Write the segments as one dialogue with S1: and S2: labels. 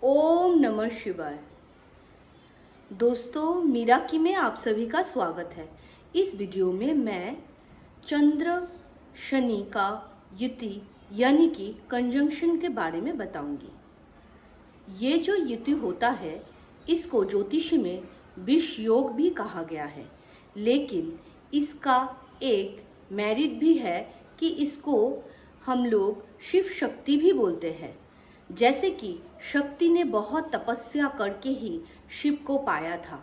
S1: ओम नमः शिवाय। दोस्तों, मीराकी में आप सभी का स्वागत है। इस वीडियो में मैं चंद्र शनि का युति यानी कि कंजंक्शन के बारे में बताऊंगी। ये जो युति होता है इसको ज्योतिषी में विष योग भी कहा गया है, लेकिन इसका एक मेरिट भी है कि इसको हम लोग शिव शक्ति भी बोलते हैं। जैसे कि शक्ति ने बहुत तपस्या करके ही शिव को पाया था,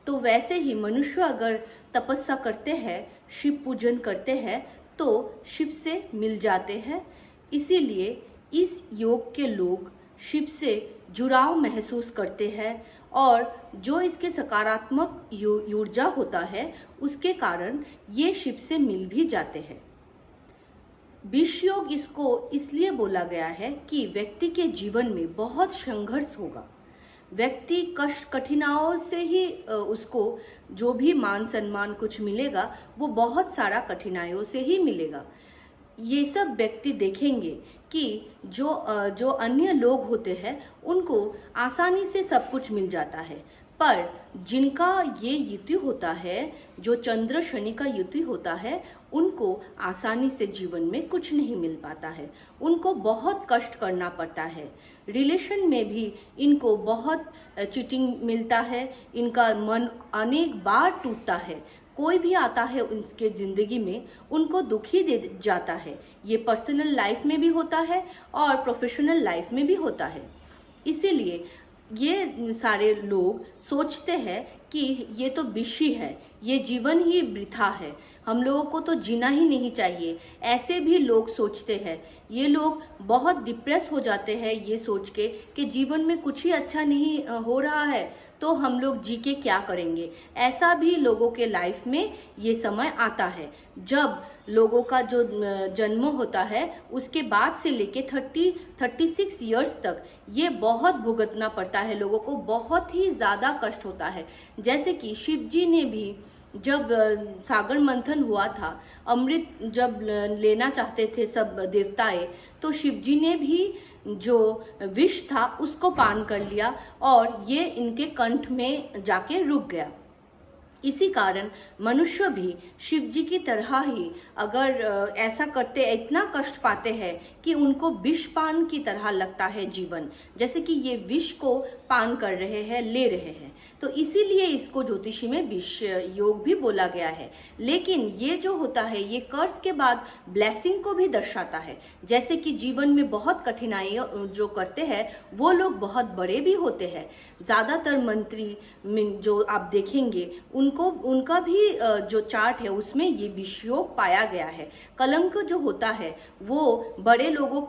S1: तो वैसे ही मनुष्य अगर तपस्या करते हैं, शिव पूजन करते हैं तो शिव से मिल जाते हैं। इसीलिए इस योग के लोग शिव से जुड़ाव महसूस करते हैं और जो इसके सकारात्मक ऊर्जा होता है उसके कारण ये शिव से मिल भी जाते हैं। विष योग इसको इसलिए बोला गया है कि व्यक्ति के जीवन में बहुत संघर्ष होगा। व्यक्ति कष्ट कठिनाइयों से ही उसको जो भी मान सम्मान कुछ मिलेगा वो बहुत सारा कठिनाइयों से ही मिलेगा। ये सब व्यक्ति देखेंगे कि जो अन्य लोग होते हैं उनको आसानी से सब कुछ मिल जाता है, पर जिनका ये युति होता है, जो चंद्र शनि का युति होता है, उनको आसानी से जीवन में कुछ नहीं मिल पाता है। उनको बहुत कष्ट करना पड़ता है। रिलेशन में भी इनको बहुत चीटिंग मिलता है। इनका मन अनेक बार टूटता है। कोई भी आता है उनके ज़िंदगी में उनको दुखी दे जाता है। ये पर्सनल लाइफ में भी होता है और प्रोफेशनल लाइफ में भी होता है। इसीलिए ये सारे लोग सोचते हैं कि ये तो विषी है, ये जीवन ही वृथा है, हम लोगों को तो जीना ही नहीं चाहिए। ऐसे भी लोग सोचते हैं। ये लोग बहुत डिप्रेस हो जाते हैं ये सोच के कि जीवन में कुछ ही अच्छा नहीं हो रहा है तो हम लोग जी के क्या करेंगे। ऐसा भी लोगों के लाइफ में ये समय आता है जब लोगों का जो जन्म होता है उसके बाद से लेके 36 ईयर्स तक ये बहुत भुगतना पड़ता है। लोगों को बहुत ही ज़्यादा कष्ट होता है। जैसे कि शिव जी ने भी जब सागर मंथन हुआ था, अमृत जब लेना चाहते थे सब देवताएं, तो शिव जी ने भी जो विष था उसको पान कर लिया और ये इनके कंठ में जाके रुक गया। इसी कारण मनुष्य भी शिव जी की तरह ही अगर ऐसा करते, इतना कष्ट पाते हैं कि उनको विष पान की तरह लगता है जीवन, जैसे कि ये विष को पान कर रहे हैं, ले रहे हैं। तो इसीलिए इसको ज्योतिषी में विष योग भी बोला गया है। लेकिन ये जो होता है ये कर्स के बाद ब्लेसिंग को भी दर्शाता है। जैसे कि जीवन में बहुत कठिनाई जो करते हैं वो लोग बहुत बड़े भी होते हैं। ज़्यादातर मंत्री जो आप देखेंगे उनका भी जो चार्ट है उसमें ये विष योग पाया गया है। कलंक जो होता है वो बड़े लोगों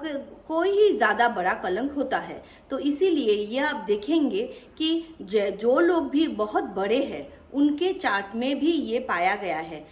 S1: को ही ज़्यादा बड़ा कलंक होता है। तो इसीलिए ये आप देखेंगे कि जो लोग भी बहुत बड़े हैं उनके चार्ट में भी ये पाया गया है।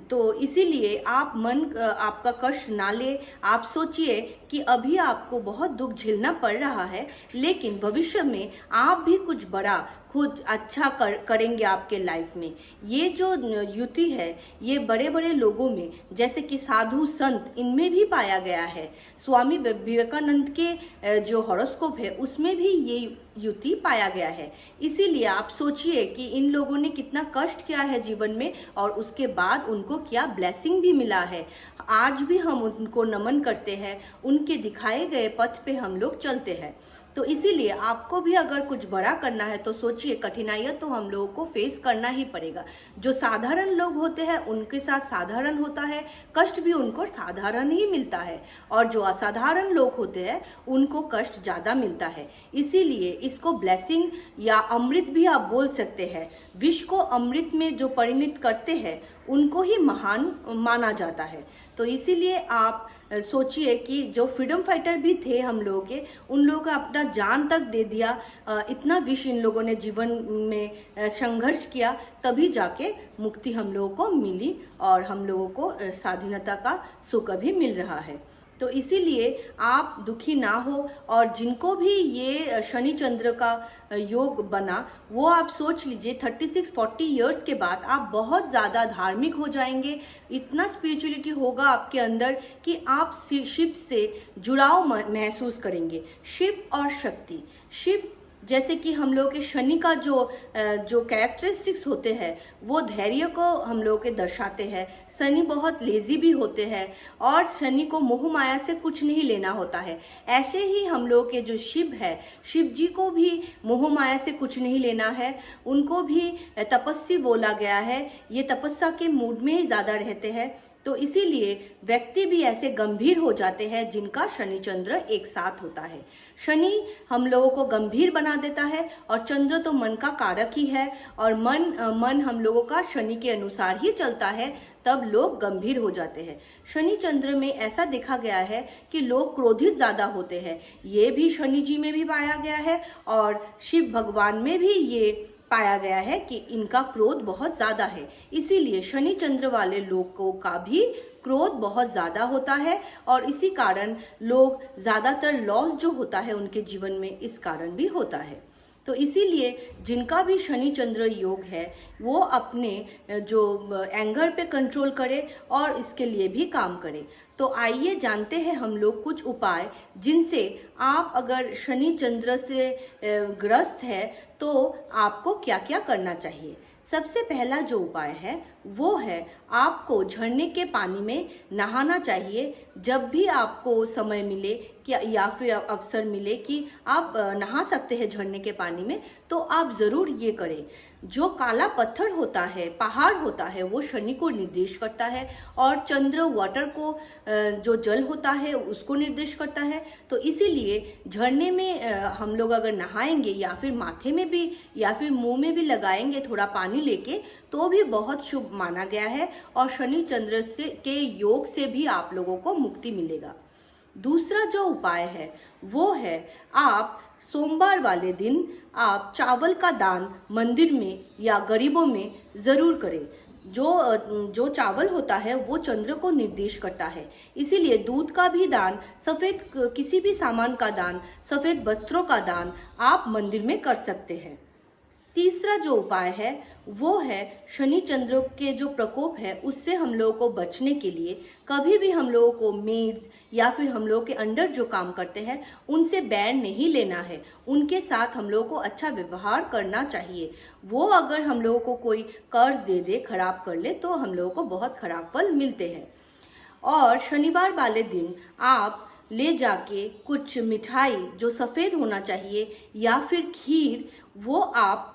S1: तो इसीलिए आप आपका कष्ट ना ले। आप सोचिए कि अभी आपको बहुत दुख झेलना पड़ रहा है, लेकिन भविष्य में आप भी कुछ बड़ा खुद अच्छा करेंगे आपके लाइफ में। ये जो युति है ये बड़े बड़े लोगों में, जैसे कि साधु संत, इनमें भी पाया गया है। स्वामी विवेकानंद के जो हॉरोस्कोप है उसमें भी ये युति पाया गया है। इसीलिए आप सोचिए कि इन लोगों ने कितना कष्ट किया है जीवन में और उसके बाद उनको क्या ब्लेसिंग भी मिला है। आज भी हम उनको नमन करते हैं, उनके दिखाए गए पथ पे हम लोग चलते हैं। तो इसीलिए आपको भी अगर कुछ बड़ा करना है तो सोचिए, कठिनाइयाँ तो हम लोगों को फेस करना ही पड़ेगा। जो साधारण लोग होते हैं उनके साथ साधारण होता है, कष्ट भी उनको साधारण ही मिलता है, और जो असाधारण लोग होते हैं उनको कष्ट ज़्यादा मिलता है। इसीलिए इसको ब्लेसिंग या अमृत भी आप बोल सकते हैं। विष को अमृत में जो परिणित करते हैं उनको ही महान माना जाता है। तो इसीलिए आप सोचिए कि जो फ्रीडम फाइटर भी थे हम लोगों के, उन लोगों का अपना जान तक दे दिया। इतना विष इन लोगों ने जीवन में संघर्ष किया, तभी जाके मुक्ति हम लोगों को मिली और हम लोगों को स्वाधीनता का सुख भी मिल रहा है। तो इसीलिए आप दुखी ना हो, और जिनको भी ये शनि चंद्र का योग बना वो आप सोच लीजिए 36-40 ईयर्स के बाद आप बहुत ज़्यादा धार्मिक हो जाएंगे। इतना स्पिरिचुअलिटी होगा आपके अंदर कि आप शिव से जुड़ाव महसूस करेंगे। शिव और शक्ति, शिव जैसे कि हम लोग के शनि का जो कैरेक्टरिस्टिक्स होते हैं वो धैर्य को हम लोग के दर्शाते हैं। शनि बहुत लेजी भी होते हैं और शनि को मोह माया से कुछ नहीं लेना होता है। ऐसे ही हम लोग के जो शिव है, शिव जी को भी मोह माया से कुछ नहीं लेना है। उनको भी तपस्वी बोला गया है, ये तपस्या के मूड में ही ज़्यादा रहते हैं। तो इसीलिए व्यक्ति भी ऐसे गंभीर हो जाते हैं जिनका शनि चंद्र एक साथ होता है। शनि हम लोगों को गंभीर बना देता है और चंद्र तो मन का कारक ही है, और मन हम लोगों का शनि के अनुसार ही चलता है, तब लोग गंभीर हो जाते हैं। शनि चंद्र में ऐसा देखा गया है कि लोग क्रोधित ज़्यादा होते हैं। ये भी शनि जी में भी पाया गया है और शिव भगवान में भी ये पाया गया है कि इनका क्रोध बहुत ज़्यादा है। इसीलिए शनि चंद्र वाले लोगों का भी क्रोध बहुत ज़्यादा होता है और इसी कारण लोग ज़्यादातर लॉस जो होता है उनके जीवन में इस कारण भी होता है। तो इसीलिए जिनका भी शनि चंद्र योग है वो अपने जो एंगर पे कंट्रोल करे और इसके लिए भी काम करे। तो आइए जानते हैं हम लोग कुछ उपाय जिनसे आप अगर शनि चंद्र से ग्रस्त है तो आपको क्या क्या करना चाहिए। सबसे पहला जो उपाय है वो है आपको झरने के पानी में नहाना चाहिए। जब भी आपको समय मिले या फिर अवसर मिले कि आप नहा सकते हैं झरने के पानी में, तो आप ज़रूर ये करें। जो काला पत्थर होता है, पहाड़ होता है, वो शनि को निर्देश करता है और चंद्र वाटर को जो जल होता है उसको निर्देश करता है। तो इसीलिए झरने में हम लोग अगर नहाएंगे या फिर माथे में भी या फिर मुंह में भी लगाएंगे थोड़ा पानी लेके, तो भी बहुत शुभ माना गया है और शनि चंद्र से के योग से भी आप लोगों को मुक्ति मिलेगा। दूसरा जो उपाय है वो है आप सोमवार वाले दिन आप चावल का दान मंदिर में या गरीबों में ज़रूर करें। जो चावल होता है वो चंद्र को निर्देश करता है, इसीलिए दूध का भी दान, सफ़ेद किसी भी सामान का दान, सफ़ेद वस्त्रों का दान आप मंदिर में कर सकते हैं। तीसरा जो उपाय है वो है शनि चंद्र के जो प्रकोप है उससे हम लोगों को बचने के लिए कभी भी हम लोगों को मेड्स या फिर हम लोगों के अंडर जो काम करते हैं उनसे बैर नहीं लेना है। उनके साथ हम लोगों को अच्छा व्यवहार करना चाहिए। वो अगर हम लोगों को कोई कर्ज दे दे, खराब कर ले, तो हम लोगों को बहुत खराब फल मिलते हैं। और शनिवार वाले दिन आप ले जाके कुछ मिठाई जो सफ़ेद होना चाहिए या फिर खीर, वो आप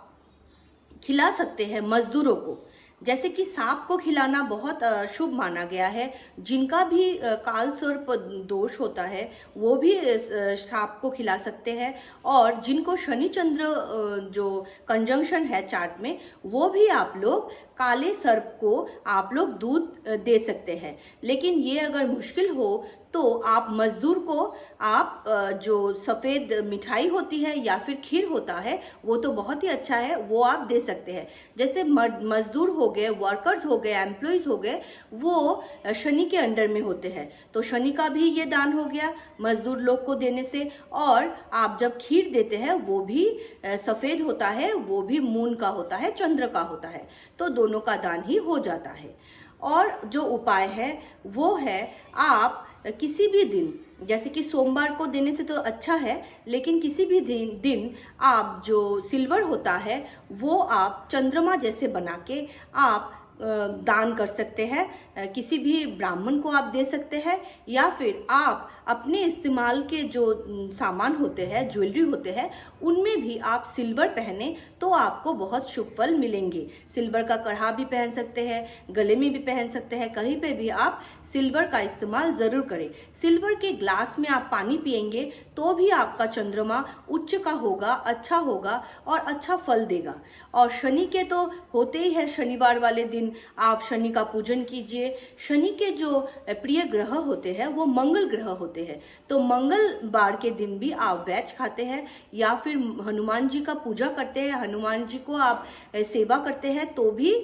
S1: खिला सकते हैं मजदूरों को। जैसे कि सांप को खिलाना बहुत शुभ माना गया है। जिनका भी काल सर्प दोष होता है वो भी सांप को खिला सकते हैं, और जिनको शनि चंद्र जो कंजंक्शन है चार्ट में, वो भी आप लोग काले सर्प को आप लोग दूध दे सकते हैं। लेकिन ये अगर मुश्किल हो तो आप मजदूर को आप जो सफ़ेद मिठाई होती है या फिर खीर होता है वो तो बहुत ही अच्छा है, वो आप दे सकते हैं। जैसे मजदूर हो गए, वर्कर्स हो गए, एम्प्लॉयज़ हो गए, वो शनि के अंडर में होते हैं, तो शनि का भी ये दान हो गया मजदूर लोग को देने से। और आप जब खीर देते हैं वो भी सफ़ेद होता है, वो भी मून का होता है, चंद्र का होता है, तो दोनों का दान ही हो जाता है। और जो उपाय है वो है आप किसी भी दिन, जैसे कि सोमवार को देने से तो अच्छा है, लेकिन किसी भी दिन आप जो सिल्वर होता है वो आप चंद्रमा जैसे बना के आप दान कर सकते हैं। किसी भी ब्राह्मण को आप दे सकते हैं, या फिर आप अपने इस्तेमाल के जो सामान होते हैं, ज्वेलरी होते हैं, उनमें भी आप सिल्वर पहने तो आपको बहुत शुभ फल मिलेंगे। सिल्वर का कड़ा भी पहन सकते हैं, गले में भी पहन सकते हैं, कहीं पे भी आप सिल्वर का इस्तेमाल ज़रूर करें। सिल्वर के ग्लास में आप पानी पिएंगे तो भी आपका चंद्रमा उच्च का होगा, अच्छा होगा और अच्छा फल देगा। और शनि के तो होते ही है, शनिवार वाले दिन आप शनि का पूजन कीजिए। शनि के जो प्रिय ग्रह होते हैं वो मंगल ग्रह होते हैं, तो मंगलवार के दिन भी आप वेज खाते हैं या फिर हनुमान जी का पूजा करते हैं, हनुमान जी को आप सेवा करते हैं, तो भी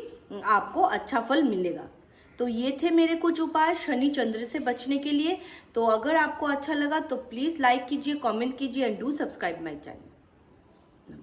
S1: आपको अच्छा फल मिलेगा। तो ये थे मेरे कुछ उपाय शनि चंद्र से बचने के लिए। तो अगर आपको अच्छा लगा तो प्लीज़ लाइक कीजिए, कमेंट कीजिए and do subscribe my channel.